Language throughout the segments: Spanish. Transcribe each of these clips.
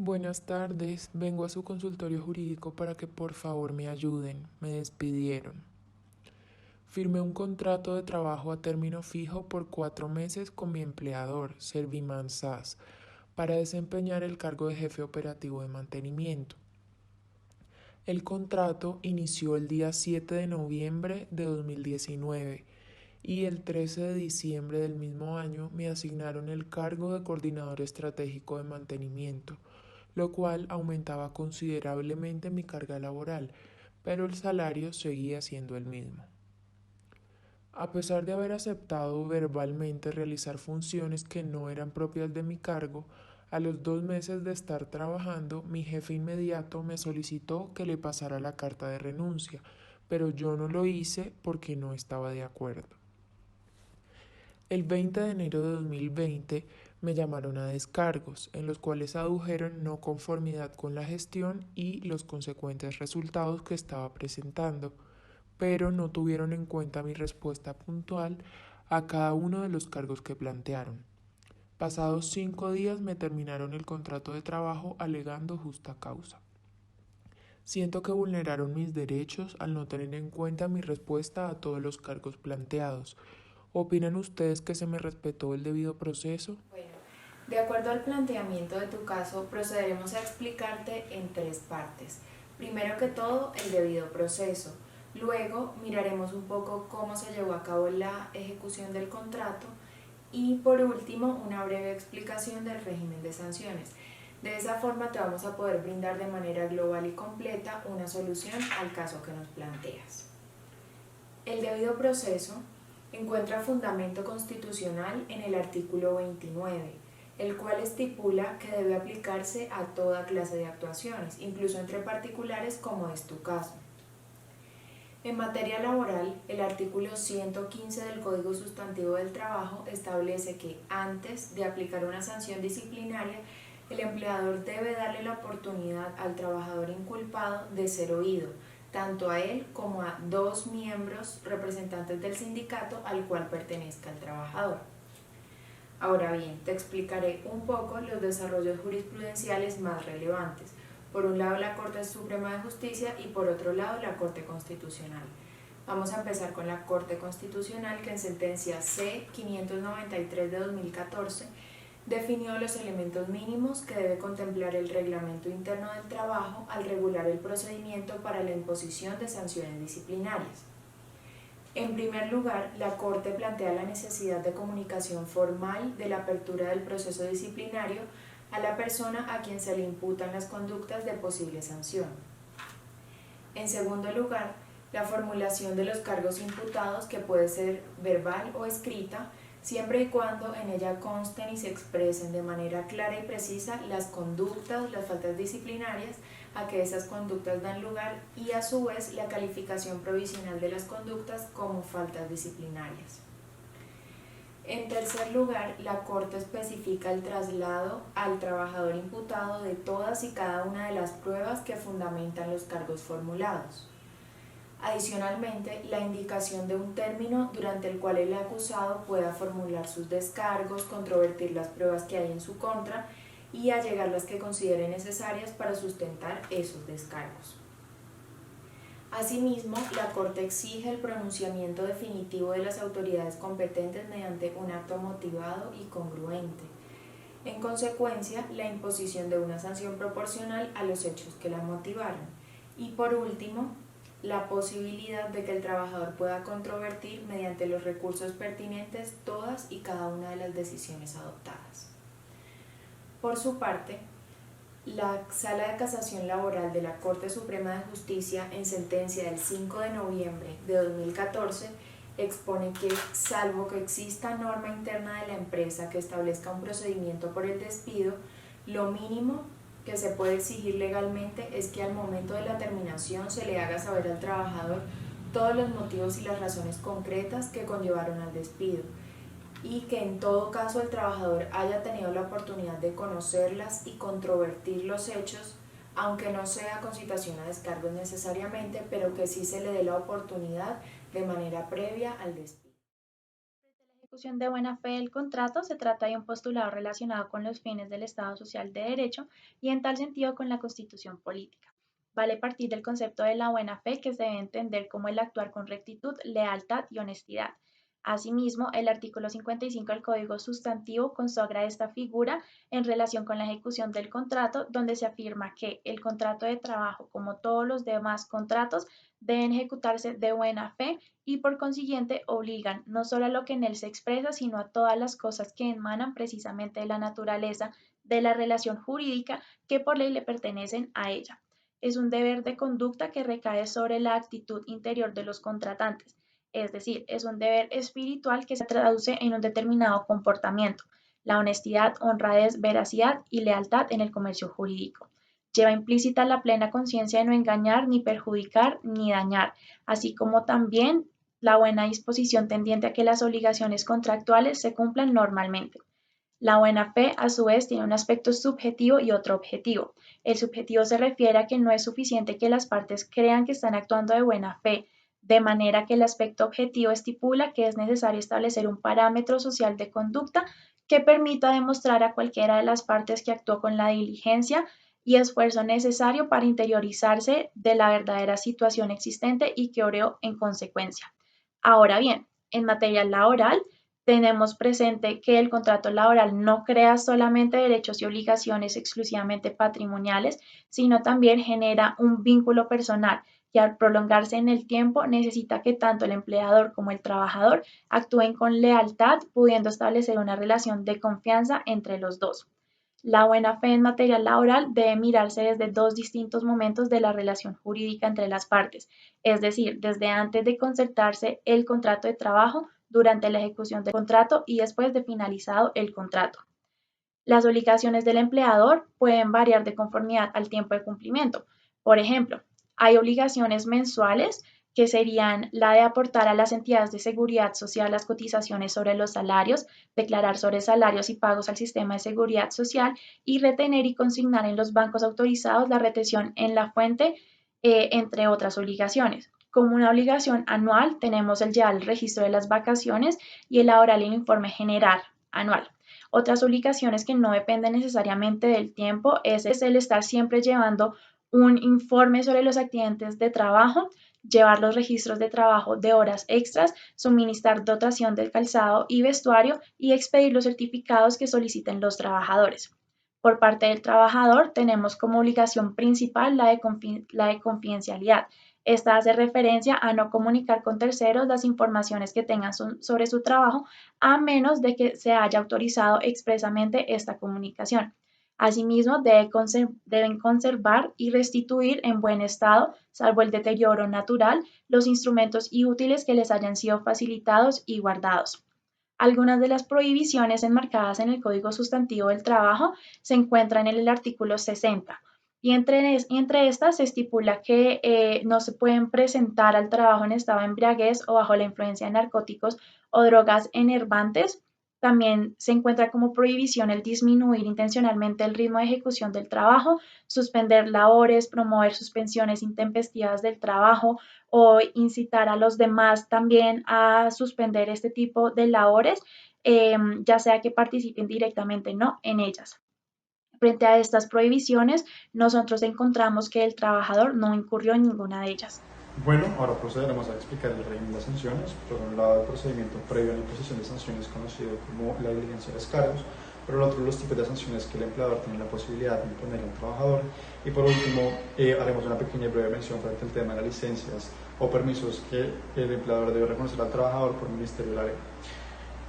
Buenas tardes, vengo a su consultorio jurídico para que por favor me ayuden. Me despidieron. Firmé un contrato de trabajo a término fijo por 4 meses con mi empleador, Serviman SAS, para desempeñar el cargo de jefe operativo de mantenimiento. El contrato inició el día 7 de noviembre de 2019 y el 13 de diciembre del mismo año me asignaron el cargo de coordinador estratégico de mantenimiento, lo cual aumentaba considerablemente mi carga laboral, pero el salario seguía siendo el mismo. A pesar de haber aceptado verbalmente realizar funciones que no eran propias de mi cargo, a los 2 meses de estar trabajando, mi jefe inmediato me solicitó que le pasara la carta de renuncia, pero yo no lo hice porque no estaba de acuerdo. El 20 de enero de 2020 me llamaron a descargos, en los cuales adujeron no conformidad con la gestión y los consecuentes resultados que estaba presentando, pero no tuvieron en cuenta mi respuesta puntual a cada uno de los cargos que plantearon. Pasados 5 días me terminaron el contrato de trabajo alegando justa causa. Siento que vulneraron mis derechos al no tener en cuenta mi respuesta a todos los cargos planteados. ¿Opinan ustedes que se me respetó el debido proceso? Bueno, de acuerdo al planteamiento de tu caso, procederemos a explicarte en 3 partes. Primero que todo, el debido proceso. Luego miraremos un poco cómo se llevó a cabo la ejecución del contrato y por último una breve explicación del régimen de sanciones. De esa forma te vamos a poder brindar de manera global y completa una solución al caso que nos planteas. El debido proceso encuentra fundamento constitucional en el artículo 29, el cual estipula que debe aplicarse a toda clase de actuaciones, incluso entre particulares como es tu caso. En materia laboral, el artículo 115 del Código Sustantivo del Trabajo establece que antes de aplicar una sanción disciplinaria, el empleador debe darle la oportunidad al trabajador inculpado de ser oído, tanto a él como a 2 miembros representantes del sindicato al cual pertenezca el trabajador. Ahora bien, te explicaré un poco los desarrollos jurisprudenciales más relevantes. Por un lado la Corte Suprema de Justicia y por otro lado la Corte Constitucional. Vamos a empezar con la Corte Constitucional, que en sentencia C-593 de 2014 definió los elementos mínimos que debe contemplar el reglamento interno del trabajo al regular el procedimiento para la imposición de sanciones disciplinarias. En primer lugar, la Corte plantea la necesidad de comunicación formal de la apertura del proceso disciplinario a la persona a quien se le imputan las conductas de posible sanción. En segundo lugar, la formulación de los cargos imputados, que puede ser verbal o escrita, siempre y cuando en ella consten y se expresen de manera clara y precisa las conductas, las faltas disciplinarias a que esas conductas dan lugar y a su vez la calificación provisional de las conductas como faltas disciplinarias. En tercer lugar, la Corte especifica el traslado al trabajador imputado de todas y cada una de las pruebas que fundamentan los cargos formulados. Adicionalmente, la indicación de un término durante el cual el acusado pueda formular sus descargos, controvertir las pruebas que hay en su contra y allegar las que considere necesarias para sustentar esos descargos. Asimismo, la Corte exige el pronunciamiento definitivo de las autoridades competentes mediante un acto motivado y congruente. En consecuencia, la imposición de una sanción proporcional a los hechos que la motivaron. Y por último, la posibilidad de que el trabajador pueda controvertir mediante los recursos pertinentes todas y cada una de las decisiones adoptadas. Por su parte, la Sala de Casación Laboral de la Corte Suprema de Justicia, en sentencia del 5 de noviembre de 2014, expone que, salvo que exista norma interna de la empresa que establezca un procedimiento por el despido, lo mínimo que se puede exigir legalmente es que al momento de la terminación se le haga saber al trabajador todos los motivos y las razones concretas que conllevaron al despido, y que en todo caso el trabajador haya tenido la oportunidad de conocerlas y controvertir los hechos, aunque no sea con citación a descargos necesariamente, pero que sí se le dé la oportunidad de manera previa al despido. ejecución de buena fe del contrato se trata de un postulado relacionado con los fines del Estado Social de Derecho y en tal sentido con la Constitución política. Vale partir del concepto de la buena fe que se debe entender como el actuar con rectitud, lealtad y honestidad. Asimismo, el artículo 55 del Código Sustantivo consagra esta figura en relación con la ejecución del contrato, donde se afirma que el contrato de trabajo, como todos los demás contratos, deben ejecutarse de buena fe y por consiguiente obligan no solo a lo que en él se expresa, sino a todas las cosas que emanan precisamente de la naturaleza de la relación jurídica que por ley le pertenecen a ella. Es un deber de conducta que recae sobre la actitud interior de los contratantes, es decir, es un deber espiritual que se traduce en un determinado comportamiento, la honestidad, honradez, veracidad y lealtad en el comercio jurídico. Lleva implícita la plena conciencia de no engañar, ni perjudicar, ni dañar, así como también la buena disposición tendiente a que las obligaciones contractuales se cumplan normalmente. La buena fe, a su vez, tiene un aspecto subjetivo y otro objetivo. El subjetivo se refiere a que no es suficiente que las partes crean que están actuando de buena fe, de manera que el aspecto objetivo estipula que es necesario establecer un parámetro social de conducta que permita demostrar a cualquiera de las partes que actuó con la diligencia y esfuerzo necesario para interiorizarse de la verdadera situación existente y que obró en consecuencia. Ahora bien, en materia laboral, tenemos presente que el contrato laboral no crea solamente derechos y obligaciones exclusivamente patrimoniales, sino también genera un vínculo personal que al prolongarse en el tiempo necesita que tanto el empleador como el trabajador actúen con lealtad, pudiendo establecer una relación de confianza entre los dos. La buena fe en materia laboral debe mirarse desde dos distintos momentos de la relación jurídica entre las partes, es decir, desde antes de concertarse el contrato de trabajo, durante la ejecución del contrato y después de finalizado el contrato. Las obligaciones del empleador pueden variar de conformidad al tiempo de cumplimiento. Por ejemplo, hay obligaciones mensuales que serían la de aportar a las entidades de seguridad social las cotizaciones sobre los salarios, declarar sobre salarios y pagos al sistema de seguridad social y retener y consignar en los bancos autorizados la retención en la fuente, entre otras obligaciones. Como una obligación anual tenemos el llevar el registro de las vacaciones y elaborar el informe general anual. Otras obligaciones que no dependen necesariamente del tiempo es el estar siempre llevando un informe sobre los accidentes de trabajo, llevar los registros de trabajo de horas extras, suministrar dotación del calzado y vestuario y expedir los certificados que soliciten los trabajadores. Por parte del trabajador tenemos como obligación principal la de confidencialidad. Esta hace referencia a no comunicar con terceros las informaciones que tengan sobre su trabajo a menos de que se haya autorizado expresamente esta comunicación. Asimismo, deben conservar y restituir en buen estado, salvo el deterioro natural, los instrumentos y útiles que les hayan sido facilitados y guardados. Algunas de las prohibiciones enmarcadas en el Código Sustantivo del Trabajo se encuentran en el artículo 60 y entre estas se estipula que no se pueden presentar al trabajo en estado de embriaguez o bajo la influencia de narcóticos o drogas enervantes. También se encuentra como prohibición el disminuir intencionalmente el ritmo de ejecución del trabajo, suspender labores, promover suspensiones intempestivas del trabajo o incitar a los demás también a suspender este tipo de labores, ya sea que participen directamente o no en ellas. Frente a estas prohibiciones, nosotros encontramos que el trabajador no incurrió en ninguna de ellas. Bueno, ahora procederemos a explicar el régimen de las sanciones. Por un lado, el procedimiento previo a la imposición de sanciones conocido como la diligencia de descargos. Por el otro, los tipos de sanciones que el empleador tiene la posibilidad de imponer al trabajador. Y por último, haremos una pequeña y breve mención frente al tema de las licencias o permisos que el empleador debe reconocer al trabajador por el Ministerio de la Ley.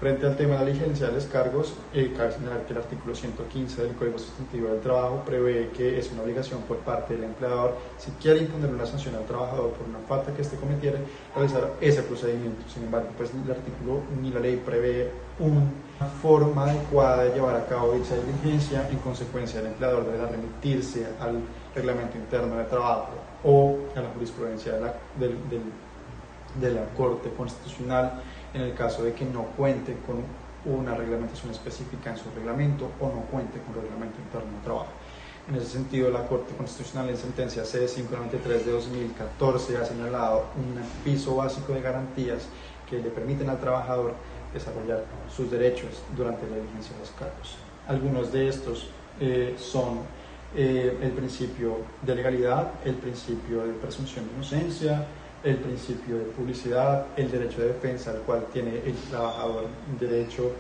Frente al tema de la diligencia de descargos, cabe señalar que el artículo 115 del Código Sustantivo del Trabajo prevé que es una obligación por parte del empleador, si quiere imponer una sanción al trabajador por una falta que éste cometiera, realizar ese procedimiento. Sin embargo, pues el artículo ni la ley prevé una forma adecuada de llevar a cabo dicha diligencia. En consecuencia, el empleador deberá remitirse al reglamento interno de trabajo o a la jurisprudencia de la Corte Constitucional en el caso de que no cuente con una reglamentación específica en su reglamento o no cuente con reglamento interno de trabajo. En ese sentido, la Corte Constitucional en sentencia C593 de 2014 ha señalado un piso básico de garantías que le permiten al trabajador desarrollar sus derechos durante la diligencia de los cargos. Algunos de estos son el principio de legalidad, el principio de presunción de inocencia, el principio de publicidad, el derecho de defensa al cual tiene el trabajador derecho,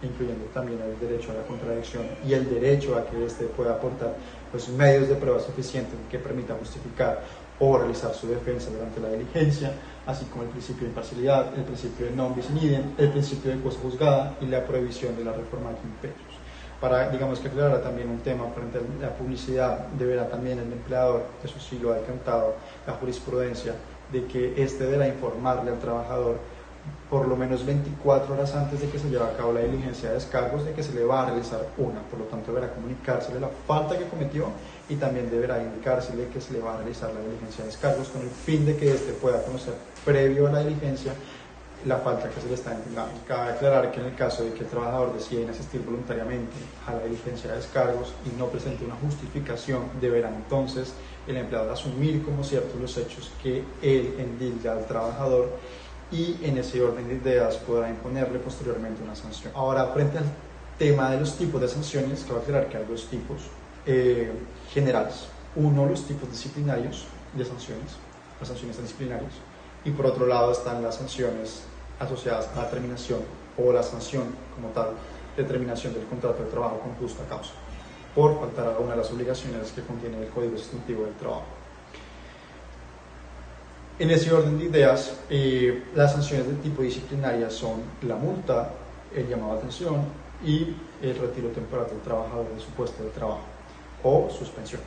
incluyendo también el derecho a la contradicción y el derecho a que éste pueda aportar los medios de prueba suficientes que permitan justificar o realizar su defensa durante la diligencia, así como el principio de imparcialidad, el principio de non bis in idem, el principio de cosa juzgada y la prohibición de la reforma de imperios. Para, digamos que aclarar también un tema frente a la publicidad, deberá también el empleador, eso sí lo ha decantado la jurisprudencia, de que éste deberá informarle al trabajador por lo menos 24 horas antes de que se lleve a cabo la diligencia de descargos de que se le va a realizar una, por lo tanto deberá comunicársele la falta que cometió y también deberá indicársele que se le va a realizar la diligencia de descargos con el fin de que éste pueda conocer previo a la diligencia la falta que se le está imputando. Cabe aclarar que en el caso de que el trabajador decida asistir voluntariamente a la diligencia de descargos y no presente una justificación, deberá entonces el empleador asumir como ciertos los hechos que él endilga al trabajador y en ese orden de ideas podrá imponerle posteriormente una sanción. Ahora, frente al tema de los tipos de sanciones, cabe aclarar que hay dos tipos generales. Uno, los tipos disciplinarios de sanciones, las sanciones disciplinarias, y por otro lado están las sanciones asociadas a la terminación o la sanción como tal de terminación del contrato de trabajo con justa causa por faltar a una de las obligaciones que contiene el Código Sustantivo del Trabajo. En ese orden de ideas, las sanciones de tipo disciplinaria son la multa, el llamado a atención y el retiro temporal del trabajador de su puesto de trabajo o suspensión.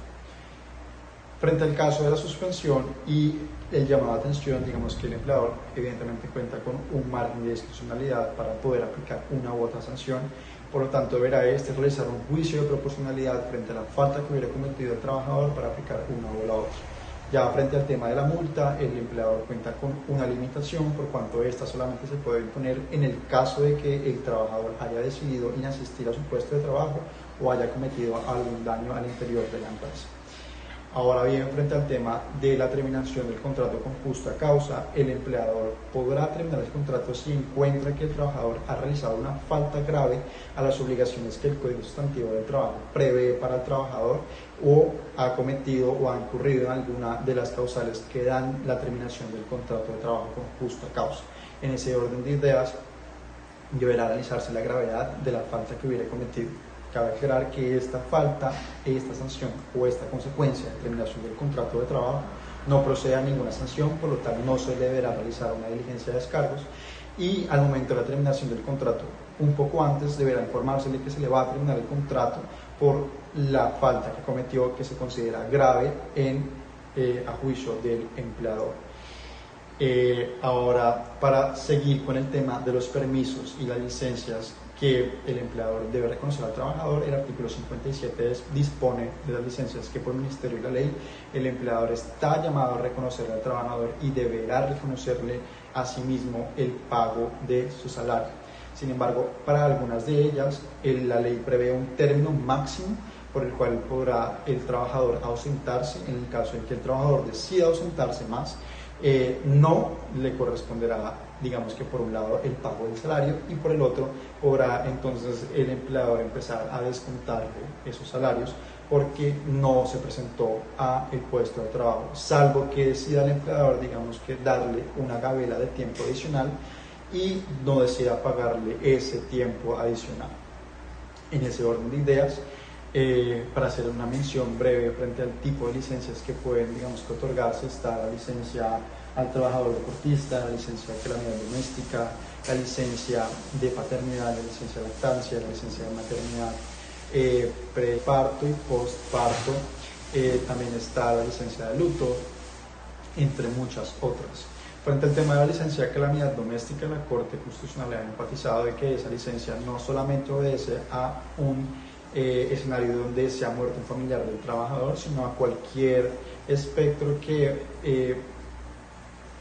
Frente al caso de la suspensión y el llamado a atención, digamos que el empleador evidentemente cuenta con un margen de discrecionalidad para poder aplicar una u otra sanción, por lo tanto deberá realizar un juicio de proporcionalidad frente a la falta que hubiera cometido el trabajador para aplicar una o la otra. Ya frente al tema de la multa, el empleador cuenta con una limitación por cuanto esta solamente se puede imponer en el caso de que el trabajador haya decidido inasistir a su puesto de trabajo o haya cometido algún daño al interior de la empresa. Ahora bien, frente al tema de la terminación del contrato con justa causa, el empleador podrá terminar el contrato si encuentra que el trabajador ha realizado una falta grave a las obligaciones que el Código Sustantivo del Trabajo prevé para el trabajador o ha cometido o ha incurrido en alguna de las causales que dan la terminación del contrato de trabajo con justa causa. En ese orden de ideas, deberá analizarse la gravedad de la falta que hubiera cometido. Cabe aclarar que esta falta, esta sanción o esta consecuencia de terminación del contrato de trabajo no procede a ninguna sanción, por lo tanto no se deberá realizar una diligencia de descargos y al momento de la terminación del contrato, un poco antes, deberá informársele que se le va a terminar el contrato por la falta que cometió que se considera grave a juicio del empleador. Ahora, para seguir con el tema de los permisos y las licencias que el empleador debe reconocer al trabajador, el artículo 57 dispone de las licencias que por el Ministerio y la ley el empleador está llamado a reconocer al trabajador y deberá reconocerle a sí mismo el pago de su salario. Sin embargo, para algunas de ellas la ley prevé un término máximo por el cual podrá el trabajador ausentarse. En el caso en que el trabajador decida ausentarse más, no le corresponderá, digamos que por un lado, el pago del salario y por el otro podrá entonces el empleador empezar a descontarle esos salarios porque no se presentó a el puesto de trabajo, salvo que decida el empleador, digamos que darle una gabela de tiempo adicional y no decida pagarle ese tiempo adicional. En ese orden de ideas, para hacer una mención breve frente al tipo de licencias que pueden, digamos, que otorgarse, está la licencia al trabajador deportista, la licencia de calamidad doméstica, la licencia de paternidad, la licencia de lactancia, la licencia de maternidad, preparto y postparto, también está la licencia de luto, entre muchas otras. Frente al tema de la licencia de calamidad doméstica, la Corte Constitucional ha enfatizado de que esa licencia no solamente obedece a un escenario donde se ha muerto un familiar del trabajador, sino a cualquier espectro que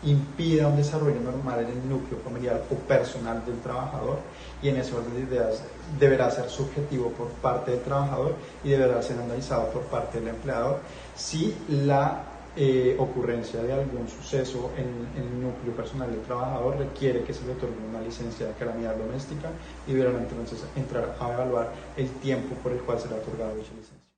impida un desarrollo normal en el núcleo familiar o personal del trabajador, y en ese orden de ideas deberá ser subjetivo por parte del trabajador y deberá ser analizado por parte del empleador si la ocurrencia de algún suceso en el núcleo personal del trabajador requiere que se le otorgue una licencia de calamidad doméstica y deberán entonces entrar a evaluar el tiempo por el cual se le ha otorgado dicha licencia.